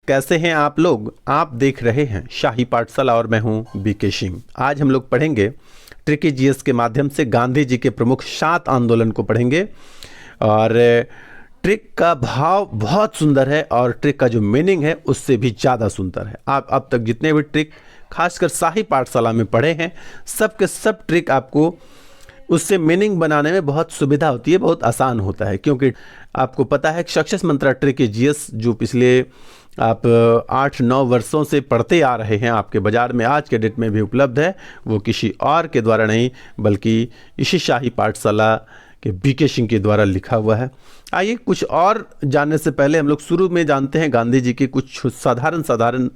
कैसे हैं आप लोग। आप देख रहे हैं शाही पाठशाला और मैं हूं बीके सिंह। आज हम लोग पढ़ेंगे ट्रिकी जीएस के माध्यम से गांधी जी के प्रमुख 7 आंदोलन को पढ़ेंगे। और ट्रिक का भाव बहुत सुंदर है और ट्रिक का जो मीनिंग है उससे भी ज़्यादा सुंदर है। आप अब तक जितने भी ट्रिक खासकर शाही पाठशाला में पढ़े हैं, सब के सब ट्रिक आपको उससे मीनिंग बनाने में बहुत सुविधा होती है, बहुत आसान होता है। क्योंकि आपको पता है कि सक्सेस मंत्रा ट्रिकी जीएस जो पिछले आप 8-9 वर्षों से पढ़ते आ रहे हैं, आपके बाज़ार में आज के डेट में भी उपलब्ध है। वो किसी और के द्वारा नहीं बल्कि इसी शाही पाठशाला के बीके सिंह के द्वारा लिखा हुआ है। आइए कुछ और जानने से पहले हम लोग शुरू में जानते हैं गांधी जी की कुछ साधारण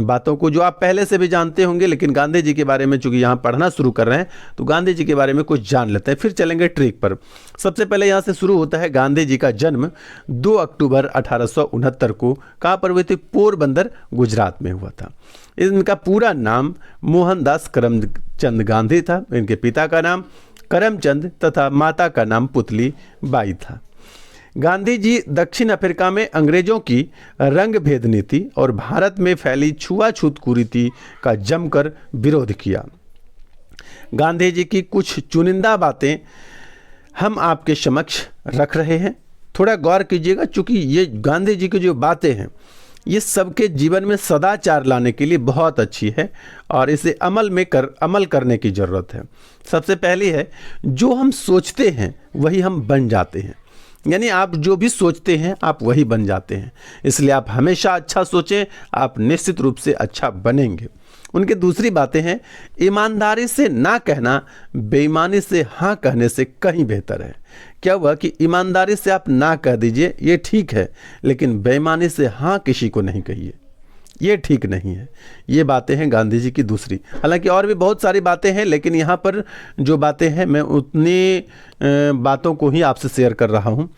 बातों को जो आप पहले से भी जानते होंगे, लेकिन गांधी जी के बारे में चूंकि यहाँ पढ़ना शुरू कर रहे हैं तो गांधी जी के बारे में कुछ जान लेते हैं, फिर चलेंगे ट्रिक पर। सबसे पहले यहाँ से शुरू होता है। गांधी जी का जन्म 2 अक्टूबर 1869 को कहाँ पर हुए थे? पोरबंदर, गुजरात में हुआ था। इनका पूरा नाम मोहनदास करमचंद गांधी था। इनके पिता का नाम करमचंद तथा माता का नाम पुतली बाई था। गांधी जी दक्षिण अफ्रीका में अंग्रेजों की रंग भेद नीति और भारत में फैली छुआछूत कुरीति का जमकर विरोध किया। गांधी जी की कुछ चुनिंदा बातें हम आपके समक्ष रख रहे हैं, थोड़ा गौर कीजिएगा। चूंकि ये गांधी जी की जो बातें हैं ये सबके जीवन में सदाचार लाने के लिए बहुत अच्छी है और इसे अमल करने की ज़रूरत है। सबसे पहली है, जो हम सोचते हैं वही हम बन जाते हैं। यानी आप जो भी सोचते हैं आप वही बन जाते हैं, इसलिए आप हमेशा अच्छा सोचें, आप निश्चित रूप से अच्छा बनेंगे। उनके दूसरी बातें हैं, ईमानदारी से ना कहना बेईमानी से हाँ कहने से कहीं बेहतर है। क्या हुआ कि ईमानदारी से आप ना कह दीजिए, ये ठीक है, लेकिन बेईमानी से हाँ किसी को नहीं कहिए, ये ठीक नहीं है। ये बातें हैं गांधी जी की दूसरी। हालांकि और भी बहुत सारी बातें हैं, लेकिन यहाँ पर जो बातें हैं मैं उतनी बातों को ही आपसे शेयर कर रहा हूँ।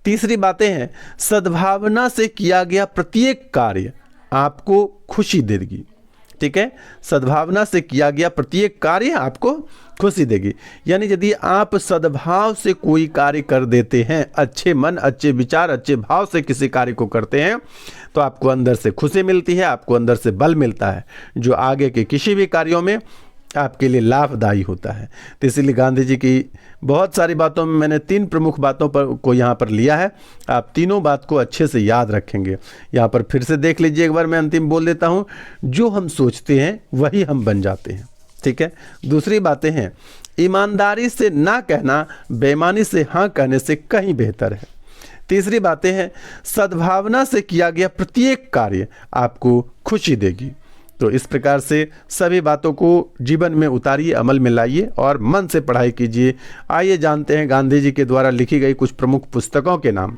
तीसरी बातें हैं, सद्भावना से किया गया प्रत्येक कार्य आपको खुशी देगी। ठीक है, सद्भावना से किया गया प्रत्येक कार्य आपको खुशी देगी। यानी यदि आप सद्भाव से कोई कार्य कर देते हैं, अच्छे मन, अच्छे विचार, अच्छे भाव से किसी कार्य को करते हैं तो आपको अंदर से खुशी मिलती है, आपको अंदर से बल मिलता है जो आगे के किसी भी कार्यों में आपके लिए लाभदायी होता है। तो इसीलिए गांधी जी की बहुत सारी बातों में मैंने 3 प्रमुख बातों पर को यहाँ पर लिया है। आप तीनों बात को अच्छे से याद रखेंगे। यहाँ पर फिर से देख लीजिए एक बार, मैं अंतिम बोल देता हूँ, जो हम सोचते हैं वही हम बन जाते हैं। ठीक है। दूसरी बातें हैं, ईमानदारी से ना कहना बेईमानी से हाँ कहने से कहीं बेहतर है। तीसरी बातें हैं, सद्भावना से किया गया प्रत्येक कार्य आपको खुशी देगी। तो इस प्रकार से सभी बातों को जीवन में उतारिए, अमल में लाइए और मन से पढ़ाई कीजिए। आइए जानते हैं गांधी जी के द्वारा लिखी गई कुछ प्रमुख पुस्तकों के नाम।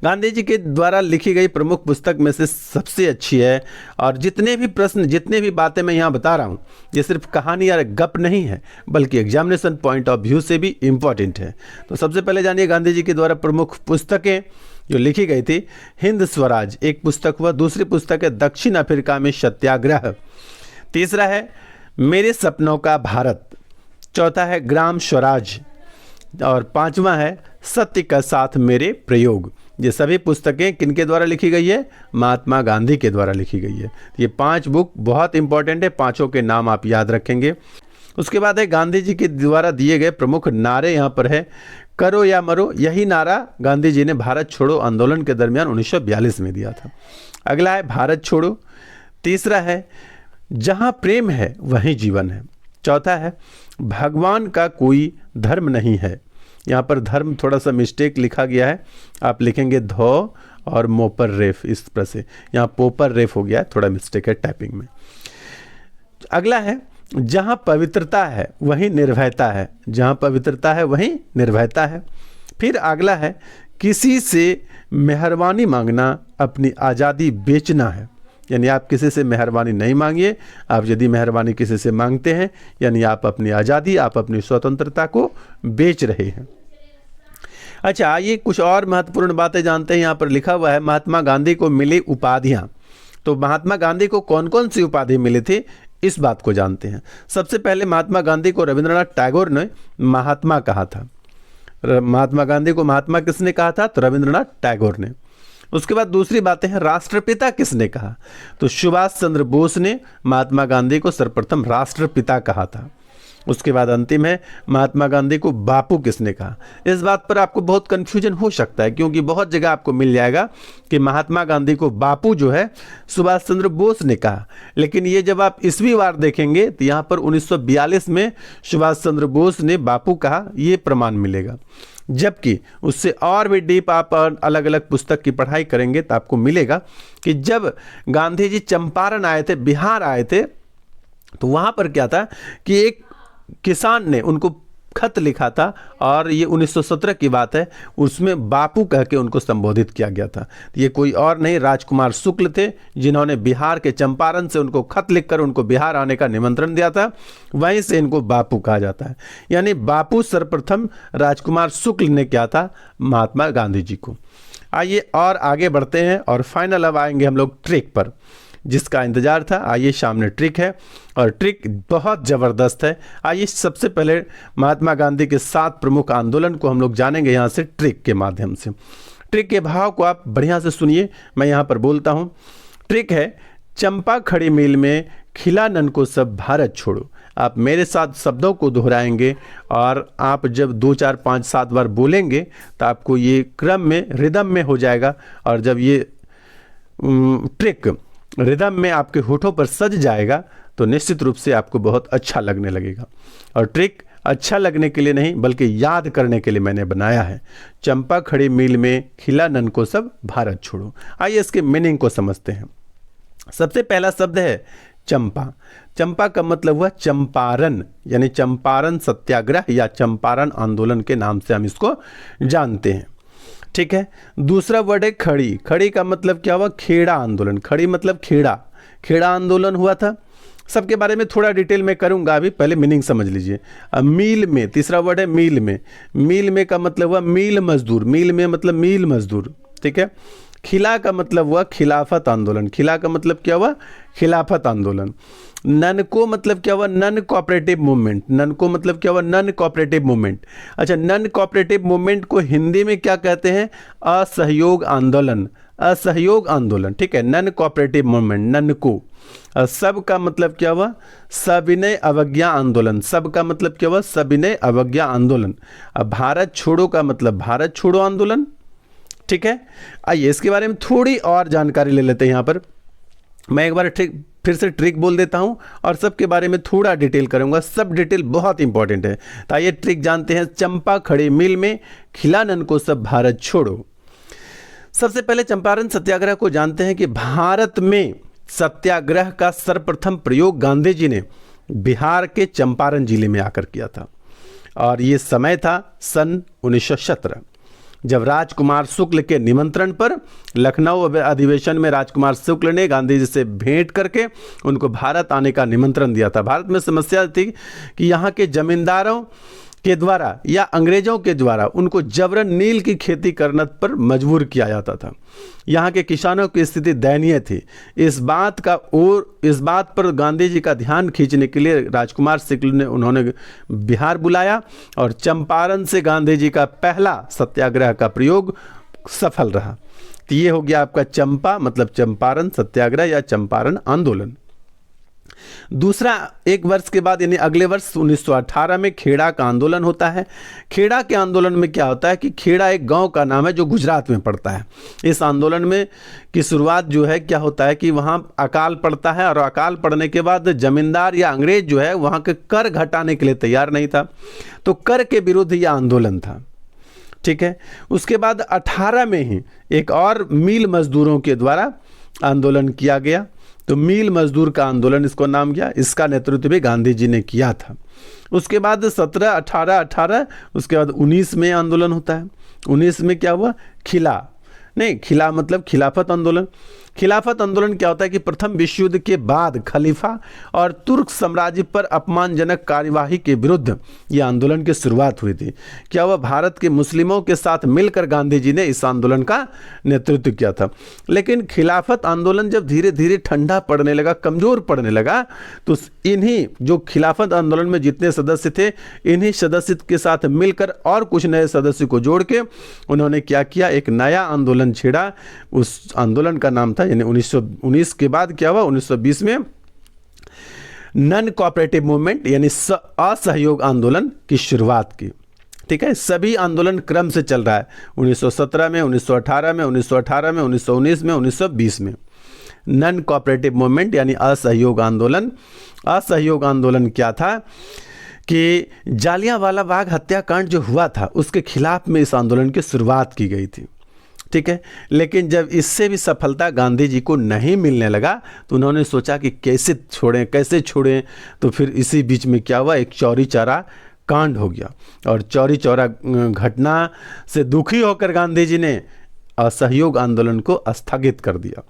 गांधी जी के द्वारा लिखी गई प्रमुख पुस्तक में से सबसे अच्छी है, और जितने भी प्रश्न, जितने भी बातें मैं यहाँ बता रहा हूँ, ये सिर्फ कहानी या गप नहीं है बल्कि एग्जामिनेशन पॉइंट ऑफ व्यू से भी इम्पॉर्टेंट है। तो सबसे पहले जानिए गांधी जी के द्वारा प्रमुख पुस्तकें जो लिखी गई थी। हिंद स्वराज एक पुस्तक हुआ, दूसरी पुस्तक है दक्षिण अफ्रीका में सत्याग्रह, तीसरा है मेरे सपनों का भारत, चौथा है ग्राम स्वराज और 5वां है सत्य का साथ मेरे प्रयोग। ये सभी पुस्तकें किनके द्वारा लिखी गई है? महात्मा गांधी के द्वारा लिखी गई है। ये 5 बुक बहुत इंपॉर्टेंट है, 5 के नाम आप याद रखेंगे। उसके बाद है गांधी जी के द्वारा दिए गए प्रमुख नारे। यहाँ पर है करो या मरो, यही नारा गांधी जी ने भारत छोड़ो आंदोलन के दरमियान 1942 में दिया था। अगला है भारत छोड़ो, तीसरा है जहाँ प्रेम है वहीं जीवन है, चौथा है भगवान का कोई धर्म नहीं है। यहाँ पर धर्म थोड़ा सा मिस्टेक लिखा गया है, आप लिखेंगे धो और मोपर रेफ, इस तरह से यहाँ पोपर रेफ हो गया है, थोड़ा मिस्टेक है टाइपिंग में। अगला है जहाँ पवित्रता है वहीं निर्भयता है, जहाँ पवित्रता है वहीं निर्भयता है। फिर अगला है किसी से मेहरबानी मांगना अपनी आज़ादी बेचना है। यानी आप किसी से मेहरबानी नहीं मांगिए, आप यदि मेहरबानी किसी से मांगते हैं यानी आप अपनी आज़ादी, आप अपनी स्वतंत्रता को बेच रहे हैं। अच्छा, आइए कुछ और महत्वपूर्ण बातें जानते हैं। यहाँ पर लिखा हुआ है महात्मा गांधी को मिली उपाधियाँ। तो महात्मा गांधी को कौन कौन सी उपाधि मिली थी, इस बात को जानते हैं। सबसे पहले महात्मा गांधी को रविंद्रनाथ टैगोर ने महात्मा कहा था। महात्मा गांधी को महात्मा किसने कहा था? तो रविंद्रनाथ टैगोर ने। उसके बाद दूसरी बातें हैं, राष्ट्रपिता किसने कहा? तो सुभाष चंद्र बोस ने महात्मा गांधी को सर्वप्रथम राष्ट्रपिता कहा था। उसके बाद अंतिम है, महात्मा गांधी को बापू किसने कहा? इस बात पर आपको बहुत कंफ्यूजन हो सकता है, क्योंकि बहुत जगह आपको मिल जाएगा कि महात्मा गांधी को बापू जो है सुभाष चंद्र बोस ने कहा, लेकिन ये जब आप ईस्वी वार देखेंगे तो यहाँ पर 1942 में सुभाष चंद्र बोस ने बापू कहा, ये प्रमाण मिलेगा। जबकि उससे और भी डीप आप अलग अलग पुस्तक की पढ़ाई करेंगे तो आपको मिलेगा कि जब गांधी जी चंपारण आए थे, बिहार आए थे, तो वहाँ पर क्या था कि एक किसान ने उनको खत लिखा था, और ये 1917 की बात है, उसमें बापू कह के उनको संबोधित किया गया था। ये कोई और नहीं, राजकुमार शुक्ल थे, जिन्होंने बिहार के चंपारण से उनको खत लिखकर उनको बिहार आने का निमंत्रण दिया था, वहीं से इनको बापू कहा जाता है। यानी बापू सर्वप्रथम राजकुमार शुक्ल ने किया था महात्मा गांधी जी को। आइए और आगे बढ़ते हैं, और फाइनल अब आएंगे हम लोग ट्रिक पर, जिसका इंतजार था। आइए सामने ट्रिक है, और ट्रिक बहुत ज़बरदस्त है। आइए सबसे पहले महात्मा गांधी के 7 प्रमुख आंदोलन को हम लोग जानेंगे यहाँ से ट्रिक के माध्यम से। ट्रिक के भाव को आप बढ़िया से सुनिए, मैं यहाँ पर बोलता हूँ। ट्रिक है, चंपा खड़ी मिल में खिला नन को सब भारत छोड़ो। आप मेरे साथ शब्दों को दोहराएंगे, और आप जब 2 4 5 7 बार बोलेंगे तो आपको ये क्रम में, रिदम में हो जाएगा, और जब ये ट्रिक रिदम में आपके होठों पर सज जाएगा तो निश्चित रूप से आपको बहुत अच्छा लगने लगेगा। और ट्रिक अच्छा लगने के लिए नहीं, बल्कि याद करने के लिए मैंने बनाया है। चंपा खड़ी मील में खिला नन को सब भारत छोड़ो। आइए इसके मीनिंग को समझते हैं। सबसे पहला शब्द है चंपा। चंपा का मतलब हुआ चंपारण, यानी चंपारण सत्याग्रह या चंपारण आंदोलन के नाम से हम इसको जानते हैं। ठीक है। दूसरा वर्ड है खड़ी। खड़ी का मतलब क्या हुआ? खेड़ा आंदोलन। खड़ी मतलब खेड़ा, खेड़ा आंदोलन हुआ था। सबके बारे में थोड़ा डिटेल में करूंगा, अभी पहले मीनिंग समझ लीजिए। अब मील में, तीसरा वर्ड है मील में। मील में का मतलब हुआ मील मजदूर। मील में मतलब मील मजदूर। ठीक है। खिला का मतलब हुआ खिलाफत आंदोलन। खिला का मतलब क्या हुआ? खिलाफत आंदोलन। नन को मतलब क्या हुआ? Non cooperative movement. नन को मतलब क्या हुआ? Non cooperative movement. अच्छा, नन कोऑपरेटिव मूवमेंट को हिंदी में क्या कहते हैं? असहयोग आंदोलन। असहयोग आंदोलन। ठीक है। नन कोऑपरेटिव मूवमेंट, नन को। सब का मतलब क्या हुआ? सविनय अवज्ञा आंदोलन। सब का मतलब क्या हुआ? सविनय अवज्ञा आंदोलन। अब भारत छोड़ो का मतलब भारत छोड़ो आंदोलन। ठीक है। आइए इसके बारे में थोड़ी और जानकारी ले लेते हैं। यहाँ पर मैं एक बार फिर से ट्रिक बोल देता हूं, और सबके बारे में थोड़ा डिटेल करूंगा। सब डिटेल बहुत इंपॉर्टेंट है। तो आइए ट्रिक जानते हैं। चंपा खड़ी मिल में खिला नन को सब भारत छोड़ो। सबसे पहले चंपारण सत्याग्रह को जानते हैं कि भारत में सत्याग्रह का सर्वप्रथम प्रयोग गांधी जी ने बिहार के चंपारण जिले में आकर किया था, और ये समय था सन 1917, जब राजकुमार शुक्ल के निमंत्रण पर लखनऊ अधिवेशन में राजकुमार शुक्ल ने गांधी जी से भेंट करके उनको भारत आने का निमंत्रण दिया था। भारत में समस्या थी कि यहाँ के जमींदारों के द्वारा या अंग्रेजों के द्वारा उनको जबरन नील की खेती करने पर मजबूर किया जाता था। यहाँ के किसानों की स्थिति दयनीय थी। इस बात पर गांधी जी का ध्यान खींचने के लिए राजकुमार शुक्ल ने उन्होंने बिहार बुलाया, और चंपारण से गांधी जी का पहला सत्याग्रह का प्रयोग सफल रहा। तो ये हो गया आपका चंपा मतलब चंपारण सत्याग्रह या चंपारण आंदोलन। दूसरा, एक वर्ष के बाद यानी अगले वर्ष 1918 में खेड़ा का आंदोलन होता है। खेड़ा के आंदोलन में क्या होता है कि खेड़ा एक गांव का नाम है जो गुजरात में पड़ता है। इस आंदोलन में की शुरुआत जो है क्या होता है कि वहां अकाल पड़ता है, और अकाल पड़ने के बाद जमींदार या अंग्रेज जो है वहां के कर घटाने के लिए तैयार नहीं था, तो कर के विरुद्ध यह आंदोलन था। ठीक है। उसके बाद 18 में ही एक और मिल मजदूरों के द्वारा आंदोलन किया गया, तो मिल मजदूर का आंदोलन इसको नाम गया। इसका नेतृत्व भी गांधी जी ने किया था। उसके बाद 17, 18, उसके बाद 19 में आंदोलन होता है। 19 में क्या हुआ? खिला मतलब खिलाफत आंदोलन। खिलाफत आंदोलन क्या होता है कि प्रथम विश्व युद्ध के बाद खलीफा और तुर्क साम्राज्य पर अपमानजनक कार्यवाही के विरुद्ध यह आंदोलन की शुरुआत हुई थी। क्या हुआ? भारत के मुस्लिमों के साथ मिलकर गांधी जी ने इस आंदोलन का नेतृत्व किया था। लेकिन खिलाफत आंदोलन जब धीरे धीरे ठंडा पड़ने लगा, कमजोर पड़ने लगा, तो इन्हीं जो खिलाफत आंदोलन में जितने सदस्य थे, इन्हीं सदस्य के साथ मिलकर और कुछ नए सदस्य को जोड़ के उन्होंने क्या किया? एक नया आंदोलन आंदोलन छेड़ा, उस आंदोलन का नाम था, यानी 1919 के बाद क्या हुआ, 1920 में नॉन कोऑपरेटिव मूवमेंट यानी असहयोग आंदोलन की शुरुआत की। ठीक है, सभी आंदोलन क्रम से चल रहा है, 1917 में, 1918 में, 1918 में, 1919 में, 1920 में। नॉन कोऑपरेटिव मूवमेंट यानी असहयोग आंदोलन। असहयोग आंदोलन क्या था कि जालियांवाला बाग हत्याकांड जो हुआ था उसके खिलाफ में इस आंदोलन की शुरुआत की गई थी। ठीक है, लेकिन जब इससे भी सफलता गांधी जी को नहीं मिलने लगा तो उन्होंने सोचा कि कैसे छोड़ें, तो फिर इसी बीच में क्या हुआ, एक चौरी चौरा कांड हो गया, और चौरी चौरा घटना से दुखी होकर गांधी जी ने असहयोग आंदोलन को स्थगित कर दिया।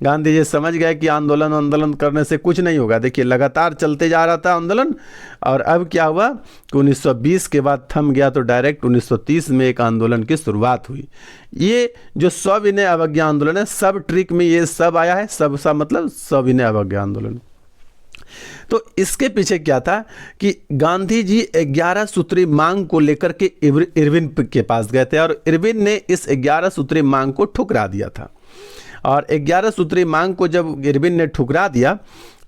गांधी जी समझ गए कि आंदोलन करने से कुछ नहीं होगा। देखिए लगातार चलते जा रहा था आंदोलन, और अब क्या हुआ कि 1920 के बाद थम गया, तो डायरेक्ट 1930 में एक आंदोलन की शुरुआत हुई। ये जो सविनय अवज्ञा आंदोलन है, सब ट्रिक में ये सब आया है, सब सा मतलब सविनय अवज्ञा आंदोलन। तो इसके पीछे क्या था कि गांधी जी 11 सूत्री मांग को लेकर के इरविन के पास गए थे, और इरविन ने इस 11 सूत्री मांग को ठुकरा दिया था। और 11 सूत्री मांग को जब इरविन ने ठुकरा दिया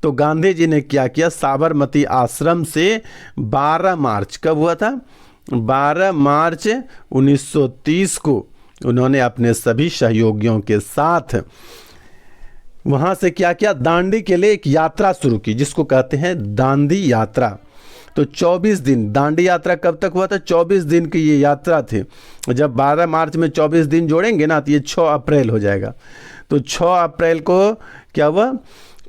तो गांधी जी ने क्या किया, साबरमती आश्रम से 12 मार्च, कब हुआ था, 12 मार्च 1930 को उन्होंने अपने सभी सहयोगियों के साथ वहाँ से क्या किया, दांडी के लिए एक यात्रा शुरू की, जिसको कहते हैं दांडी यात्रा। तो 24 दिन, दांडी यात्रा कब तक हुआ था, 24 दिन की ये यात्रा थी। जब 12 मार्च में 24 दिन जोड़ेंगे ना तो ये 6 अप्रैल हो जाएगा। तो 6 अप्रैल को क्या हुआ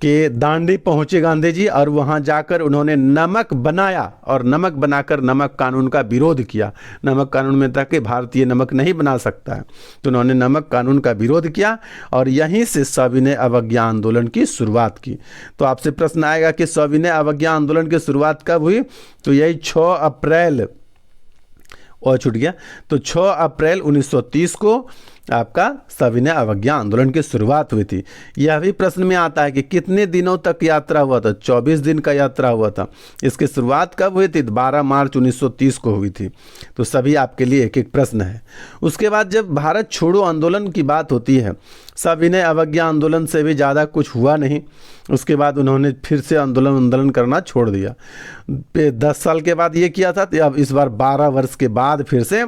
कि दांडी पहुँचे गांधी जी, और वहाँ जाकर उन्होंने नमक बनाया, और नमक बनाकर नमक कानून का विरोध किया। नमक कानून में था कि भारतीय नमक नहीं बना सकता है, तो उन्होंने नमक कानून का विरोध किया, और यहीं से सविनय अवज्ञा आंदोलन की शुरुआत की। तो आपसे प्रश्न आएगा कि सविनय अवज्ञा आंदोलन की शुरुआत कब हुई, तो यही 6 अप्रैल, और छूट गया, तो 6 अप्रैल 1930 को आपका सविनय अवज्ञा आंदोलन की शुरुआत हुई थी। यह भी प्रश्न में आता है कि कितने दिनों तक यात्रा हुआ था, 24 दिन का यात्रा हुआ था। इसकी शुरुआत कब हुई थी, 12 मार्च 1930 को हुई थी। तो सभी आपके लिए एक एक प्रश्न है। उसके बाद जब भारत छोड़ो आंदोलन की बात होती है, सविनय अवज्ञा आंदोलन से भी ज़्यादा कुछ हुआ नहीं। उसके बाद उन्होंने फिर से आंदोलन करना छोड़ दिया। 10 साल के बाद ये किया था, तो अब इस बार 12 वर्ष के बाद फिर से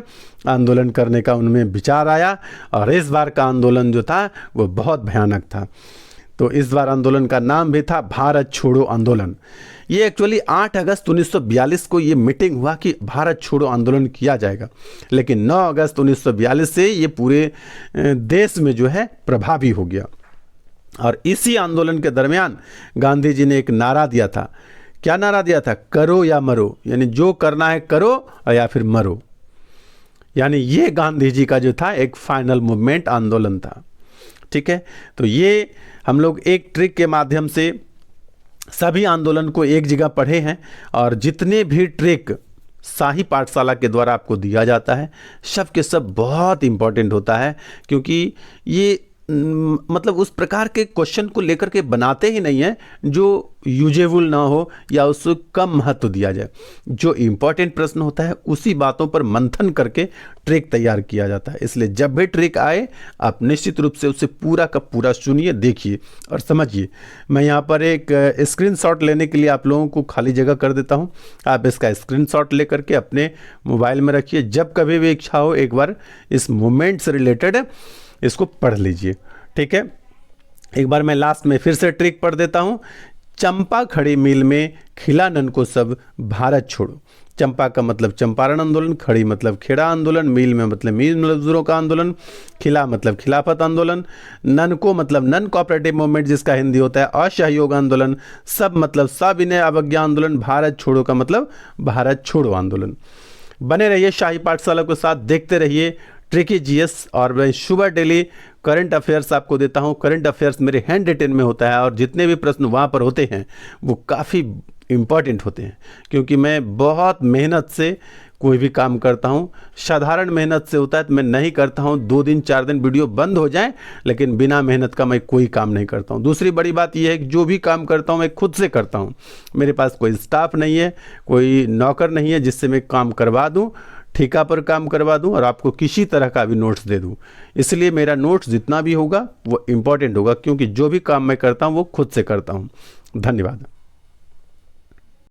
आंदोलन करने का उनमें विचार आया, और इस बार का आंदोलन जो था वो बहुत भयानक था। तो इस बार आंदोलन का नाम भी था भारत छोड़ो आंदोलन। ये एक्चुअली 8 अगस्त 1942 को ये मीटिंग हुआ कि भारत छोड़ो आंदोलन किया जाएगा, लेकिन 9 अगस्त 1942 से ये पूरे देश में जो है प्रभावी हो गया। और इसी आंदोलन के दरमियान गांधी जी ने एक नारा दिया था। क्या नारा दिया था, करो या मरो, यानी जो करना है करो या फिर मरो। यानी ये गांधी जी का जो था एक फाइनल मूवमेंट आंदोलन था। ठीक है, तो ये हम लोग एक ट्रिक के माध्यम से सभी आंदोलन को एक जगह पढ़े हैं, और जितने भी ट्रिक शाही पाठशाला के द्वारा आपको दिया जाता है सब के सब बहुत इंपॉर्टेंट होता है, क्योंकि ये मतलब उस प्रकार के क्वेश्चन को लेकर के बनाते ही नहीं है जो यूजेबल ना हो या उसको कम महत्व दिया जाए। जो इम्पोर्टेंट प्रश्न होता है उसी बातों पर मंथन करके ट्रिक तैयार किया जाता है। इसलिए जब भी ट्रिक आए आप निश्चित रूप से उसे पूरा का पूरा सुनिए, देखिए और समझिए। मैं यहाँ पर एक स्क्रीनशॉट लेने के लिए आप लोगों को खाली जगह कर देता हूँ। आप इसका स्क्रीनशॉट लेकर के अपने मोबाइल में रखिए। जब कभी भी इच्छा हो एक बार इस मूवमेंट से रिलेटेड इसको पढ़ लीजिए। ठीक है, एक बार मैं लास्ट में फिर से ट्रिक पढ़ देता हूँ। चंपा खड़ी मील में खिला नन को सब भारत छोड़ो। चंपा का मतलब चंपारण आंदोलन, खड़ी मतलब खेड़ा आंदोलन, मील में मतलब मील मजदूरों का आंदोलन, खिला मतलब खिलाफत आंदोलन, नन को मतलब नन कोऑपरेटिव मूवमेंट जिसका हिंदी होता है असहयोग आंदोलन, सब मतलब सविनय अवज्ञा आंदोलन, भारत छोड़ो का मतलब भारत छोड़ो आंदोलन। बने रहिए शाही पाठशाला के साथ, देखते रहिए ट्रिकी जीएस। और मैं सुबह डेली करंट अफेयर्स आपको देता हूँ। करंट अफेयर्स मेरे हैंड रिटन में होता है और जितने भी प्रश्न वहाँ पर होते हैं वो काफ़ी इम्पॉर्टेंट होते हैं, क्योंकि मैं बहुत मेहनत से कोई भी काम करता हूँ। साधारण मेहनत से होता है तो मैं नहीं करता हूँ, 2 दिन 4 दिन वीडियो बंद हो जाए, लेकिन बिना मेहनत का मैं कोई काम नहीं करता हूँ। दूसरी बड़ी बात यह है कि जो भी काम करता हूँ मैं खुद से करता हूँ। मेरे पास कोई स्टाफ नहीं है, कोई नौकर नहीं है जिससे मैं काम करवा दूँ। ठेका पर काम करवा दूं और आपको किसी तरह का भी नोट्स दे दूं। इसलिए मेरा नोट्स जितना भी होगा वो इम्पोर्टेंट होगा, क्योंकि जो भी काम मैं करता हूं वो खुद से करता हूं। धन्यवाद।